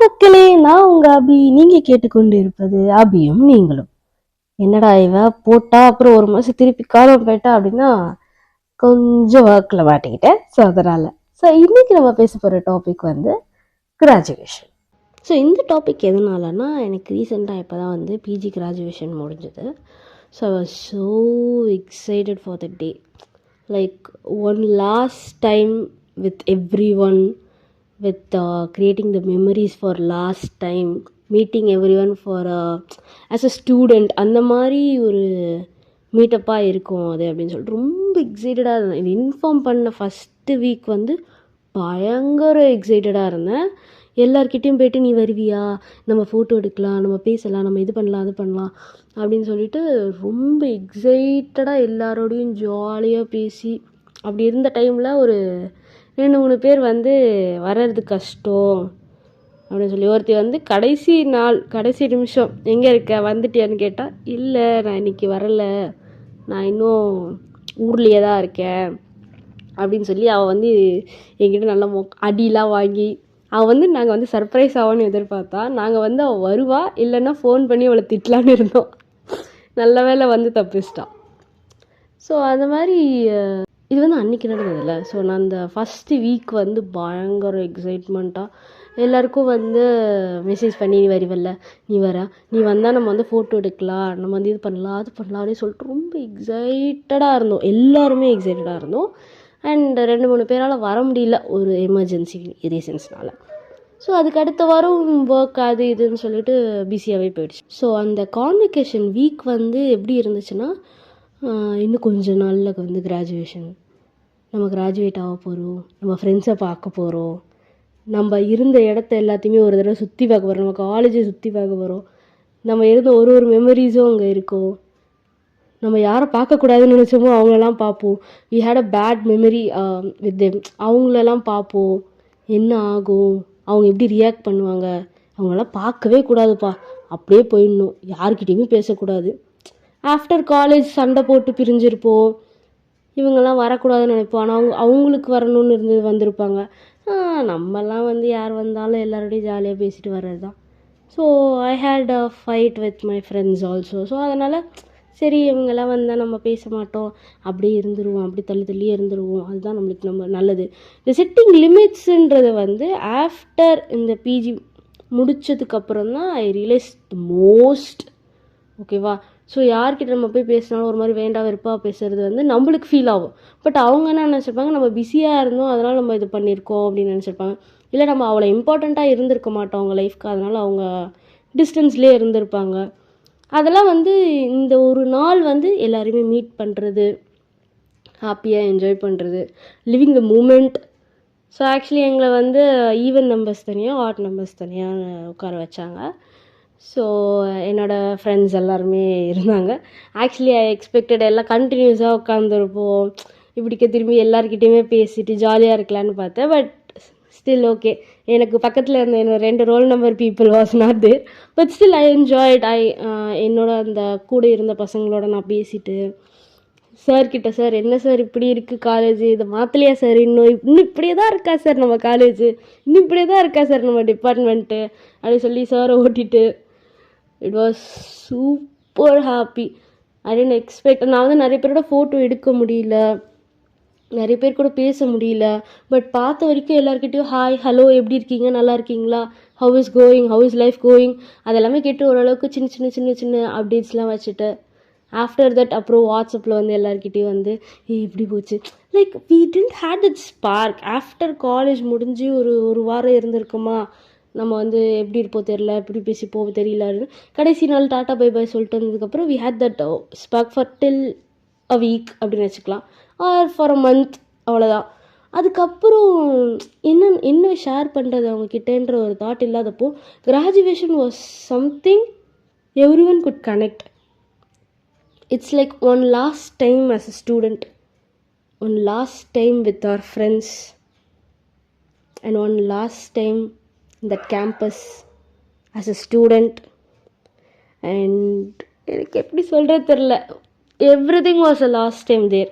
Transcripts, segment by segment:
மக்களே, நான் உங்க அபி. நீங்க கேட்டுக்கொண்டு இருப்பது அபியும் நீங்களும். என்னடா இவ போட்டா அப்புறம் ஒரு மாசம் திருப்பி காலம் போயிட்டா அப்படின்னா கொஞ்சம் ஒர்க்ல மாட்டிக்கிட்டேன். ஸோ அதனால இன்னைக்கு நம்ம பேச போற டாபிக் வந்து கிராஜுவேஷன். ஸோ இந்த டாபிக் எதனாலன்னா, எனக்கு ரீசெண்டாக இப்போ தான் வந்து பிஜி கிராஜுவேஷன் முடிஞ்சது. So I was so excited for the day. Like one last time with every one, with creating the memories for last time, meeting everyone for as a student, அந்த மாதிரி ஒரு மீட்டப்பாக இருக்கும் அது அப்படின்னு சொல்லிட்டு ரொம்ப எக்ஸைட்டடாக இருந்தேன். இது இன்ஃபார்ம் பண்ண ஃபஸ்ட்டு வீக் வந்து பயங்கர எக்ஸைட்டடாக இருந்தேன். எல்லார்கிட்டையும் போய்ட்டு நீ வருவியா, நம்ம ஃபோட்டோ எடுக்கலாம், நம்ம பேசலாம், நம்ம இது பண்ணலாம் அது பண்ணலாம் அப்படின்னு சொல்லிட்டு ரொம்ப எக்ஸைட்டடாக எல்லாரோடையும் ஜாலியாக பேசி அப்படி இருந்த டைமில் ஒரு 2-3 பேர் வந்து வர்றது கஷ்டம் அப்படின்னு சொல்லி, ஒருத்தி வந்து கடைசி நாள் கடைசி நிமிஷம் எங்கே இருக்க வந்துட்டியான்னு கேட்டால், இல்லை நான் இன்றைக்கி வரலை, நான் இன்னும் ஊர்லேயே தான் இருக்கேன் அப்படின்னு சொல்லி அவள் வந்து என்கிட்ட நல்லா அடிலாம் வாங்கி, அவள் வந்து நாங்கள் வந்து சர்ப்ரைஸ் ஆகும்னு எதிர்பார்த்தா, நாங்கள் வந்து அவள் வருவா இல்லைன்னா ஃபோன் பண்ணி அவளை திட்டலான்னு இருந்தோம். நல்ல வேலை வந்து தப்பிச்சிட்டான். ஸோ அந்த மாதிரி இது வந்து அன்றைக்கி நடந்ததில்ல. ஸோ நான் அந்த ஃபஸ்ட்டு வீக் வந்து பயங்கர எக்ஸைட்மெண்ட்டாக எல்லாருக்கும் வந்து மெசேஜ் பண்ணி, நீ வருவல்ல, நீ நீ வந்தால் நம்ம வந்து ஃபோட்டோ எடுக்கலாம், நம்ம வந்து இது பண்ணலாம் அது பண்ணலாம் அப்படின்னு சொல்லிட்டு ரொம்ப எக்ஸைட்டடாக இருந்தோம். எல்லாருமே எக்ஸைட்டடாக இருந்தோம். அண்ட் 2-3 பேரால் வர முடியல ஒரு எமர்ஜென்சி ரீசன்ஸ்னால். ஸோ அதுக்கு அடுத்த வாரம் ஒர்க் அது இதுன்னு சொல்லிட்டு பிஸியாகவே போயிடுச்சு. ஸோ அந்த கான்வெகேஷன் வீக் வந்து எப்படி இருந்துச்சுன்னா, இன்னும் கொஞ்சம் நாளில் வந்து கிராஜுவேஷன், நம்ம கிராஜுவேட் ஆக போகிறோம், நம்ம ஃப்ரெண்ட்ஸை பார்க்க போகிறோம், நம்ம இருந்த இடத்த எல்லாத்தையுமே ஒரு தடவை சுற்றி பார்க்க போகிறோம், நம்ம காலேஜை சுற்றி பார்க்க போகிறோம், நம்ம இருந்த ஒரு மெமரிஸும் அங்கே இருக்கும், நம்ம யாரை பார்க்கக்கூடாதுன்னு நினச்சோமோ அவங்களெல்லாம் பார்ப்போம். We had a bad memory with them. அவங்களெல்லாம் பார்ப்போம், என்ன ஆகும், அவங்க எப்படி ரியாக்ட் பண்ணுவாங்க, அவங்களெல்லாம் பார்க்கவே கூடாதுப்பா, அப்படியே போயிடணும், யார்கிட்டையுமே பேசக்கூடாது. ஆஃப்டர் காலேஜ் சண்டை போட்டு பிரிஞ்சிருப்போம், இவங்கெல்லாம் வரக்கூடாதுன்னு நினைப்போம், ஆனால் அவங்களுக்கு வரணும்னு இருந்தது வந்திருப்பாங்க. நம்மலாம் வந்து யார் வந்தாலும் எல்லாரோடையும் ஜாலியாக பேசிட்டு வர்றது தான். So I had a fight with my friends also. ஸோ அதனால் சரி, இவங்கெல்லாம் வந்தால் நம்ம பேச மாட்டோம், அப்படியே இருந்துருவோம், அப்படி தள்ளியே இருந்துருவோம், அதுதான் நம்மளுக்கு நம்ம நல்லது. இந்த செட்டிங் லிமிட்ஸுன்றது வந்து ஆஃப்டர் இந்த பிஜி முடித்ததுக்கப்புறம் தான் ஐ ரியலைஸ் த மோஸ்ட். ஓகேவா? ஸோ யார்கிட்ட நம்ம போய் பேசினாலும் ஒரு மாதிரி வேண்டாம் வெறுப்பாக பேசுகிறது வந்து நம்மளுக்கு ஃபீல் ஆகும். பட் அவங்க என்ன நினச்சிருப்பாங்க, நம்ம பிஸியாக இருந்தோம் அதனால் நம்ம இது பண்ணியிருக்கோம் அப்படின்னு நினச்சிருப்பாங்க. இல்லை நம்ம அவ்வளோ இம்பார்ட்டண்ட்டாக இருந்திருக்க மாட்டோம் அவங்க லைஃப்க்கு, அதனால் அவங்க டிஸ்டன்ஸ்லேயே இருந்திருப்பாங்க. அதெல்லாம் வந்து இந்த ஒரு நாள் வந்து எல்லாருமே மீட் பண்ணுறது, ஹாப்பியாக என்ஜாய் பண்ணுறது, living the moment. So actually எங்களை வந்து ஈவன் நம்பர்ஸ் தனியாக ஆட் நம்பர்ஸ் தனியாக உட்கார வச்சாங்க. ஸோ என்னோடய ஃப்ரெண்ட்ஸ் எல்லாருமே இருந்தாங்க. ஆக்சுவலி ஐ எக்ஸ்பெக்டட் எல்லாம் கண்டினியூஸாக உட்காந்துருப்போம், இப்படிக்க திரும்பி எல்லாருக்கிட்டையுமே பேசிட்டு ஜாலியாக இருக்கலான்னு பார்த்தேன். பட் ஸ்டில் ஓகே, எனக்கு பக்கத்தில் இருந்த என்னோட 2 roll number people was not there. But still I enjoyed. என்னோட அந்த கூட இருந்த பசங்களோட நான் பேசிட்டு, சார்கிட்ட, சார் என்ன சார் இப்படி இருக்குது காலேஜ், இதை மாற்றலையா சார், இன்னும் இப்படியே தான் இருக்கா சார் நம்ம காலேஜ், இன்னும் இப்படியே தான் இருக்கா சார் நம்ம டிபார்ட்மெண்ட்டு அப்படின்னு சொல்லி சாரை ஓட்டிட்டு, it was super happy. I didn't expect. நான் வந்து நிறைய பேரோட ஃபோட்டோ எடுக்க முடியல, நிறைய பேர் கூட பேச முடியல. பட் பார்த்த வரைக்கும் எல்லாருக்கிட்டையும் ஹாய் ஹலோ எப்படி இருக்கீங்க, நல்லா இருக்கீங்களா, how is going, how is life going, அதெல்லாமே கேட்டு ஓரளவுக்கு சின்ன சின்ன சின்ன சின்ன அப்டேட்ஸ்லாம் வச்சுட்டு, ஆஃப்டர் தட் அப்புறம் வாட்ஸ்அப்பில் வந்து எல்லாருக்கிட்டையும் வந்து எப்படி போச்சு, like we didn't had that spark. After college முடிஞ்சு ஒரு வாரம் இருந்திருக்குமா, நம்ம வந்து எப்படி இருப்போம் தெரில, எப்படி பேசிப்போம் தெரியல, கடைசி நாள் டாட்டா பை பாய் சொல்லிட்டு வந்ததுக்கப்புறம் we had that spark for till a week அப்படின்னு வச்சுக்கலாம், ஆர் ஃபார் அ மந்த், அவ்வளோதான். அதுக்கப்புறம் என்ன ஷேர் பண்ணுறது அவங்கக்கிட்டேன்ற ஒரு தாட் இல்லாதப்போ graduation was something every one good connect. It's like one last time as a student, one last time with our friends, and one last time in that campus as a student. And எனக்கு எப்படி சொல்கிறது தெரில, everything was a last time there.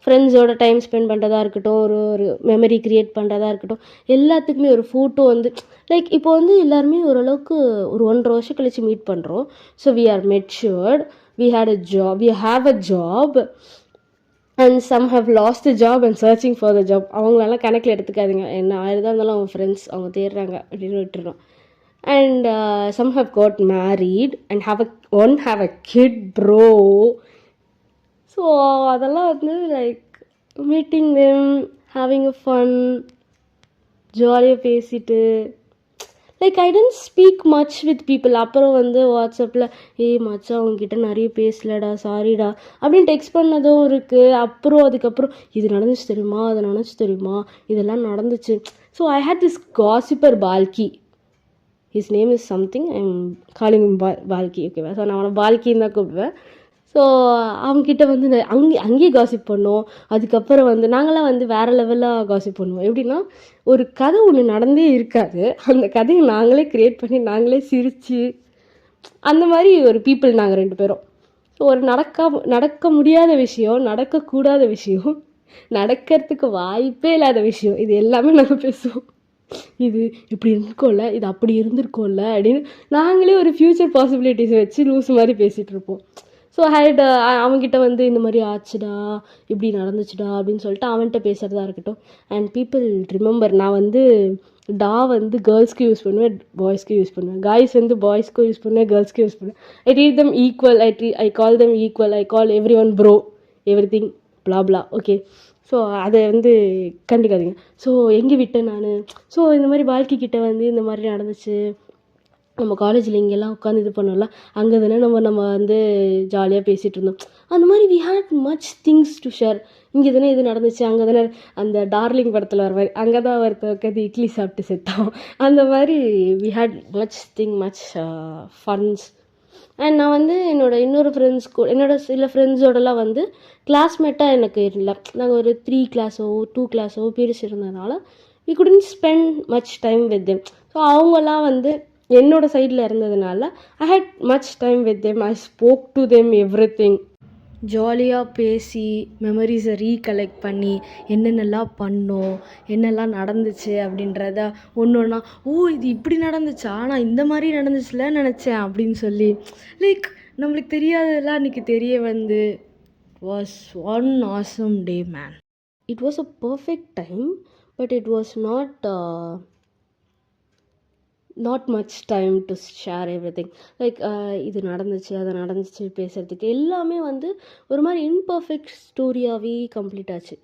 ஃப்ரெண்ட்ஸோட time spend பண்ணுறதா இருக்கட்டும், ஒரு ஒரு memory create பண்ணுறதா இருக்கட்டும், எல்லாத்துக்குமே ஒரு ஃபோட்டோ வந்து லைக் இப்போ வந்து எல்லாருமே ஓரளவுக்கு ஒரு 1.5 வருஷம் கழிச்சு மீட் பண்ணுறோம். So we are matured, we have a job and some have lost the job and searching for the job. அவங்களெல்லாம் கணக்கில் எடுத்துக்காதீங்க. என்ன ஆயிரதாக இருந்தாலும் அவங்க ஃப்ரெண்ட்ஸ், அவங்க தேடுறாங்க அப்படின்னு விட்டுறோம். And some have got married and one have a kid, bro. So அதெல்லாம் வந்து like meeting them, having a fun, ஜாலியாக பேசிட்டு like I didn't speak much with people. அப்புறம் வந்து வாட்ஸ்அப்பில் மச்சான் அவங்ககிட்ட நிறைய பேசலடா, சாரிடா அப்படின்னு டெக்ஸ்ட் பண்ணதும் இருக்குது. அப்புறம் அதுக்கப்புறம் இது நடந்துச்சு தெரியுமா, அது நடந்துச்சு தெரியுமா, இதெல்லாம் நடந்துச்சு. So I hate this gossiper Balki. His name is something, I am calling Balki, ஓகேவா? ஸோ நான் அவனை பால்கின்னு தான் கூப்பிடுவேன். ஸோ அவங்ககிட்ட வந்து அங்கேயே காசிப் பண்ணோம். அதுக்கப்புறம் வந்து நாங்களாம் வந்து வேறு லெவலில் காசிப் பண்ணுவோம். எப்படின்னா, ஒரு கதை ஒன்று நடந்தே இருக்காது, அந்த கதையை நாங்களே க்ரியேட் பண்ணி நாங்களே சிரித்து அந்த மாதிரி ஒரு பீப்புள் நாங்கள் 2 பேரும். ஸோ ஒரு நடக்க முடியாத விஷயம், நடக்கக்கூடாத விஷயம், நடக்கிறதுக்கு வாய்ப்பே இல்லாத விஷயம், இது எல்லாமே நாங்கள் பேசுவோம். இது இப்படி இருந்திருக்கோம்ல, இது அப்படி இருந்திருக்கோம்ல அப்படின்னு நாங்களே ஒரு ஃப்யூச்சர் பாசிபிலிட்டிஸ் வச்சு லூஸ் மாதிரி பேசிகிட்டு இருப்போம். ஸோ அவங்ககிட்ட வந்து இந்த மாதிரி ஆச்சுடா, இப்படி நடந்துச்சுடா அப்படின்னு சொல்லிட்டு அவன்கிட்ட பேசுகிறதா இருக்கட்டும். அண்ட் பீப்புள் ரிமெம்பர், நான் வந்து வந்து கேர்ள்ஸ்க்கு யூஸ் பண்ணுவேன், பாய்ஸ்க்கு யூஸ் பண்ணுவேன். காய்ஸ் வந்து பாய்ஸ்க்கும் யூஸ் பண்ணுவேன், கேர்ள்ஸ்க்கு யூஸ் பண்ணுவேன். I treat them equal, I call them equal, I call everyone bro, everything blah okay. So அதை வந்து கண்டுக்காதீங்க. ஸோ எங்கே விட்டேன் நான்? ஸோ இந்த மாதிரி வாழ்க்கைக்கிட்ட வந்து இந்த மாதிரி நடந்துச்சு, நம்ம காலேஜில் இங்கெல்லாம் உட்காந்து இது பண்ணோம்ல, அங்கே தானே நம்ம வந்து ஜாலியாக பேசிகிட்டு இருந்தோம். அந்த மாதிரி we had much things to share. இங்கே தானே இது நடந்துச்சு, அங்கே தானே அந்த டார்லிங் படத்தில் வர மாதிரி அங்கே தான் ஒருத்த உட்காந்து இட்லி சாப்பிட்டு செத்தோம். அந்த மாதிரி we had much funs. And நான் வந்து என்னோட சில ஃப்ரெண்ட்ஸோடலாம் வந்து கிளாஸ்மேட்டாக எனக்கு இல்லை. நாங்கள் ஒரு 3 கிளாஸோ 2 கிளாஸோ பிரிச்சிருந்ததுனால we couldn't spend much time with them. So அவங்கெல்லாம் வந்து என்னோட சைடில் இருந்ததுனால I had much time with them. I spoke to them everything. ஜாலியாக பேசி மெமரிஸை ரீகலெக்ட் பண்ணி என்னென்னலாம் பண்ணோம், என்னெல்லாம் நடந்துச்சு அப்படின்றத ஒன்று ஒன்றா, இது இப்படி நடந்துச்சா, நான் இந்த மாதிரி நடந்துச்சுல நினச்சேன் அப்படின்னு சொல்லி லைக் நம்மளுக்கு தெரியாததெல்லாம் அன்றைக்கி தெரிய வந்து was one awesome day man. It was a perfect time, but it was not much time to share everything. Like இது நடந்துச்சு, அது நடந்துச்சு பேசுகிறதுக்கு எல்லாமே வந்து ஒரு மாதிரி இம்பர்ஃபெக்ட் ஸ்டோரியாகவே கம்ப்ளீட் ஆச்சு.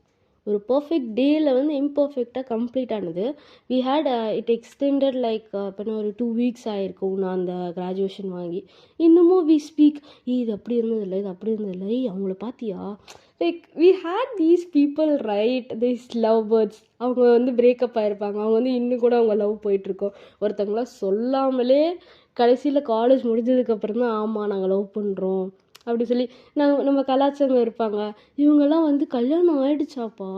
ஒரு பர்ஃபெக்ட் டேயில் வந்து இம்பர்ஃபெக்டாக கம்ப்ளீட் ஆனது. We had it extended like இப்போ ஒரு 2 வீக்ஸ் ஆகிருக்கும் நான் அந்த கிராஜுவேஷன் வாங்கி. இன்னமும் வி ஸ்பீக், இது அப்படி இருந்ததில்லை, இது அப்படி இருந்ததில்லை, அவங்கள பார்த்தியா, like we had these people right, these love birds. அவங்க வந்து பிரேக்கப் ஆகிருப்பாங்க, அவங்க வந்து இன்னும் கூட அவங்க லவ் போயிட்டுருக்கோம். ஒருத்தவங்களாம் சொல்லாமலே கடைசியில் காலேஜ் முடிஞ்சதுக்கப்புறம் தான் ஆமாம் நாங்கள் லவ் பண்ணுறோம் அப்படி சொல்லி நம்ம கலாச்சாரம் இருப்பாங்க. இவங்கெல்லாம் வந்து கல்யாணம் ஆகிடுச்சாப்பா,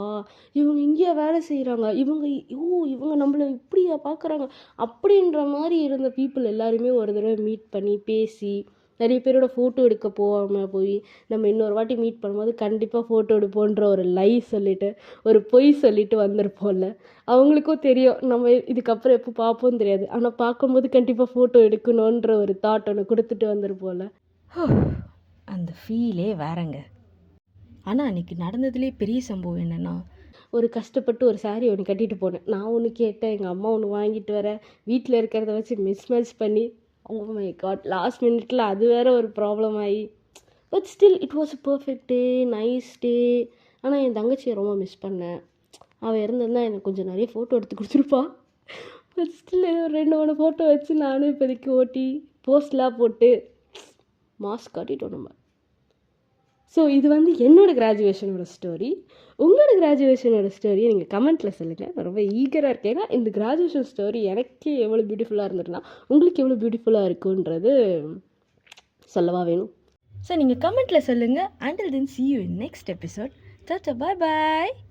இவங்க இங்கேயா வேலை செய்கிறாங்க, இவங்க நம்மளை இப்படியா பார்க்குறாங்க அப்படின்ற மாதிரி இருந்த பீப்புள் எல்லாருமே ஒரு தடவை மீட் பண்ணி பேசி நிறைய பேரோட ஃபோட்டோ எடுக்க போகாமல் போய் நம்ம இன்னொரு வாட்டி மீட் பண்ணும்போது கண்டிப்பாக ஃபோட்டோ எடுப்போன்ற ஒரு சொல்லிவிட்டு ஒரு பொய் சொல்லிட்டு வந்திருப்போம்ல. அவங்களுக்கும் தெரியும் நம்ம இதுக்கப்புறம் எப்போ பார்ப்போம் தெரியாது, ஆனால் பார்க்கும்போது கண்டிப்பாக ஃபோட்டோ எடுக்கணுன்ற ஒரு தாட் ஒன்று கொடுத்துட்டு வந்திருப்போம்ல. அந்த ஃபீலே வேறங்க. ஆனால் அன்றைக்கி நடந்ததுலேயே பெரிய சம்பவம் என்னென்னா, ஒரு கஷ்டப்பட்டு ஒரு சாரீ ஒன்று கட்டிட்டு போனேன். நான் ஒன்று கேட்டேன், எங்கள் அம்மா ஒன்று வாங்கிட்டு வர, வீட்டில் இருக்கிறத வச்சு மிஸ்மேட்ச் பண்ணி, ஓ மை காட், லாஸ்ட் மினிட்ல அது வேற ஒரு ப்ராப்ளம் ஆகி, but still it was a perfect day, nice day. ஆனால் என் தங்கச்சியை ரொம்ப மிஸ் பண்ணேன். அவள் இருந்திருந்தா எனக்கு கொஞ்சம் நிறைய ஃபோட்டோ எடுத்து கொடுத்துருப்பா. பட் ஸ்டில் 2-3 ஃபோட்டோ வச்சு நானும் இப்போதைக்கு ஓட்டி போஸ்ட்லாம் போட்டு மாஸ்க் காட்டிட்டோம் நம்ம. ஸோ இது வந்து என்னோடய கிராஜுவேஷனோட ஸ்டோரி. உங்களோட கிராஜுவேஷனோட ஸ்டோரியை நீங்கள் கமெண்ட்டில் சொல்லுங்கள். நான் ரொம்ப ஈகராக இருக்கேன். ஏன்னா இந்த கிராஜுவேஷன் ஸ்டோரி எனக்கே எவ்வளோ பியூட்டிஃபுல்லாக இருந்துட்டுனா உங்களுக்கு எவ்வளோ பியூட்டிஃபுல்லாக இருக்குன்றது சொல்லவா வேணும். ஸோ நீங்கள் கமெண்ட்டில் சொல்லுங்கள். Until then, see you in next episode. Tata, bye bye.